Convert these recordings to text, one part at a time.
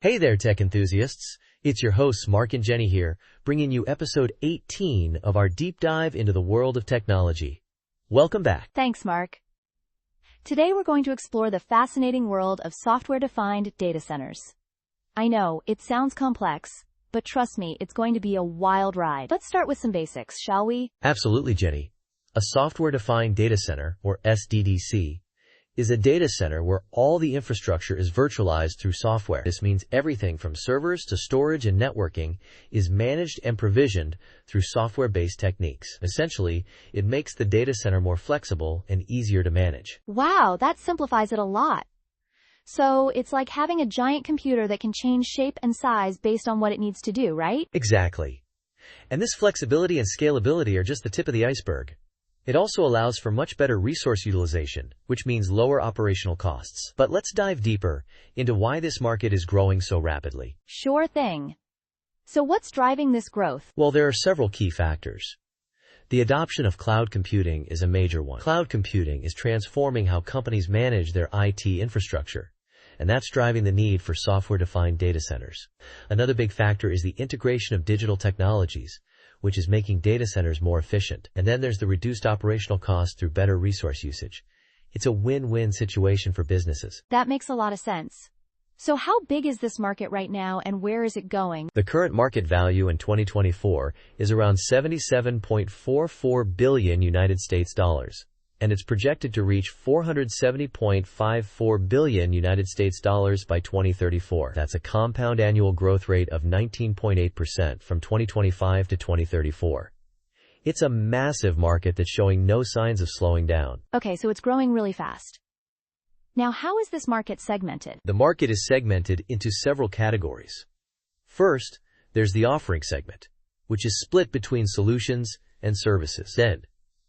Hey there, tech enthusiasts. It's your hosts, Mark and Jenny here, bringing you episode 18 of our deep dive into the world of technology. Welcome back. Thanks, Mark. Today we're going to explore the fascinating world of software-defined data centers. I know, it sounds complex, but trust me, it's going to be a wild ride. Let's start with some basics, shall we? Absolutely, Jenny. A software-defined data center, or SDDC, is a data center where all the infrastructure is virtualized through software. This means everything from servers to storage and networking is managed and provisioned through software-based techniques. Essentially, it makes the data center more flexible and easier to manage. Wow, that simplifies it a lot. So it's like having a giant computer that can change shape and size based on what it needs to do, right? Exactly. And this flexibility and scalability are just the tip of the iceberg. It also allows for much better resource utilization, which means lower operational costs. But let's dive deeper into why this market is growing so rapidly. Sure thing. So what's driving this growth? Well, there are several key factors. The adoption of cloud computing is a major one. Cloud computing is transforming how companies manage their IT infrastructure, and that's driving the need for software-defined data centers. Another big factor is the integration of digital technologies, which is making data centers more efficient. And then there's the reduced operational cost through better resource usage. It's a win-win situation for businesses. That makes a lot of sense. So how big is this market right now and where is it going? The current market value in 2024 is around $77.44 billion United States dollars, and it's projected to reach $470.54 billion United States dollars by 2034. That's a compound annual growth rate of 19.8% from 2025 to 2034. It's a massive market that's showing no signs of slowing down. Okay, so it's growing really fast. Now, how is this market segmented? The market is segmented into several categories. First, there's the offering segment, which is split between solutions and services. Then,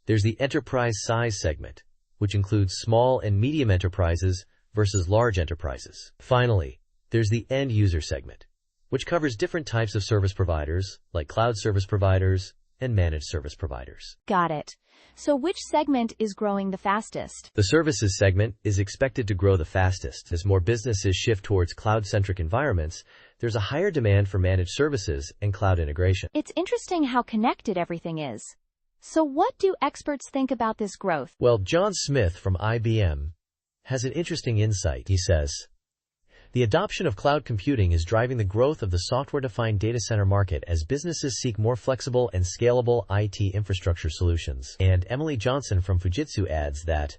there's the enterprise size segment, which includes small and medium enterprises versus large enterprises. Finally, there's the end user segment, which covers different types of service providers, like cloud service providers and managed service providers. Got it. So which segment is growing the fastest? The services segment is expected to grow the fastest. As more businesses shift towards cloud-centric environments, there's a higher demand for managed services and cloud integration. It's interesting how connected everything is. So what do experts think about this growth? Well, John Smith from IBM has an interesting insight. He says, the adoption of cloud computing is driving the growth of the software-defined data center market as businesses seek more flexible and scalable IT infrastructure solutions. And Emily Johnson from Fujitsu adds that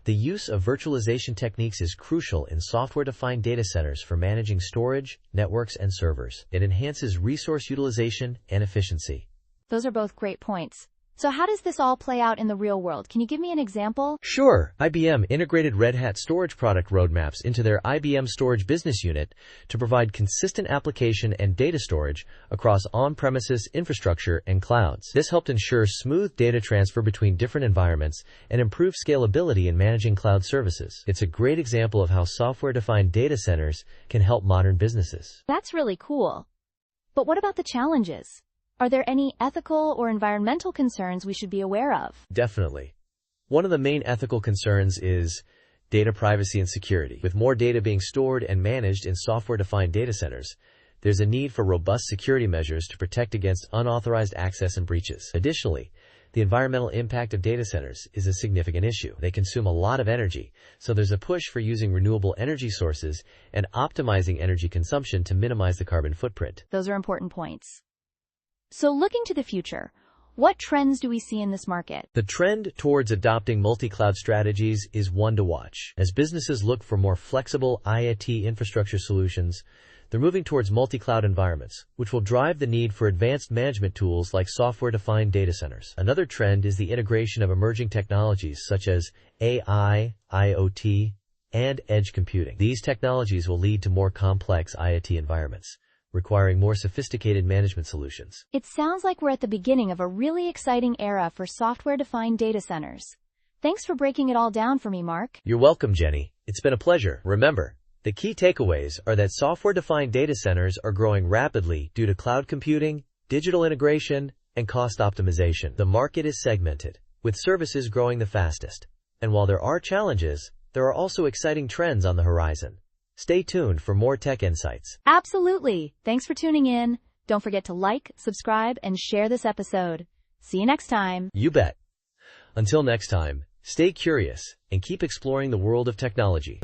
the use of virtualization techniques is crucial in software-defined data centers for managing storage, networks, and servers. It enhances resource utilization and efficiency. Those are both great points. So how does this all play out in the real world? Can you give me an example? Sure. IBM integrated Red Hat storage product roadmaps into their IBM Storage business unit to provide consistent application and data storage across on-premises infrastructure and clouds. This helped ensure smooth data transfer between different environments and improve scalability in managing cloud services. It's a great example of how software-defined data centers can help modern businesses. That's really cool. But what about the challenges? Are there any ethical or environmental concerns we should be aware of? Definitely. One of the main ethical concerns is data privacy and security. With more data being stored and managed in software-defined data centers, there's a need for robust security measures to protect against unauthorized access and breaches. Additionally, the environmental impact of data centers is a significant issue. They consume a lot of energy, so there's a push for using renewable energy sources and optimizing energy consumption to minimize the carbon footprint. Those are important points. So looking to the future, what trends do we see in this market? The trend towards adopting multi-cloud strategies is one to watch. As businesses look for more flexible IoT infrastructure solutions, they're moving towards multi-cloud environments, which will drive the need for advanced management tools like software-defined data centers. Another trend is the integration of emerging technologies such as AI, IoT, and edge computing. These technologies will lead to more complex IoT environments, requiring more sophisticated management solutions. It sounds like we're at the beginning of a really exciting era for software-defined data centers. Thanks for breaking it all down for me, Mark. You're welcome, Jenny. It's been a pleasure. Remember, the key takeaways are that software-defined data centers are growing rapidly due to cloud computing, digital integration, and cost optimization. The market is segmented, with services growing the fastest. And while there are challenges, there are also exciting trends on the horizon. Stay tuned for more tech insights. Absolutely. Thanks for tuning in. Don't forget to like, subscribe, and share this episode. See you next time. You bet. Until next time, stay curious and keep exploring the world of technology.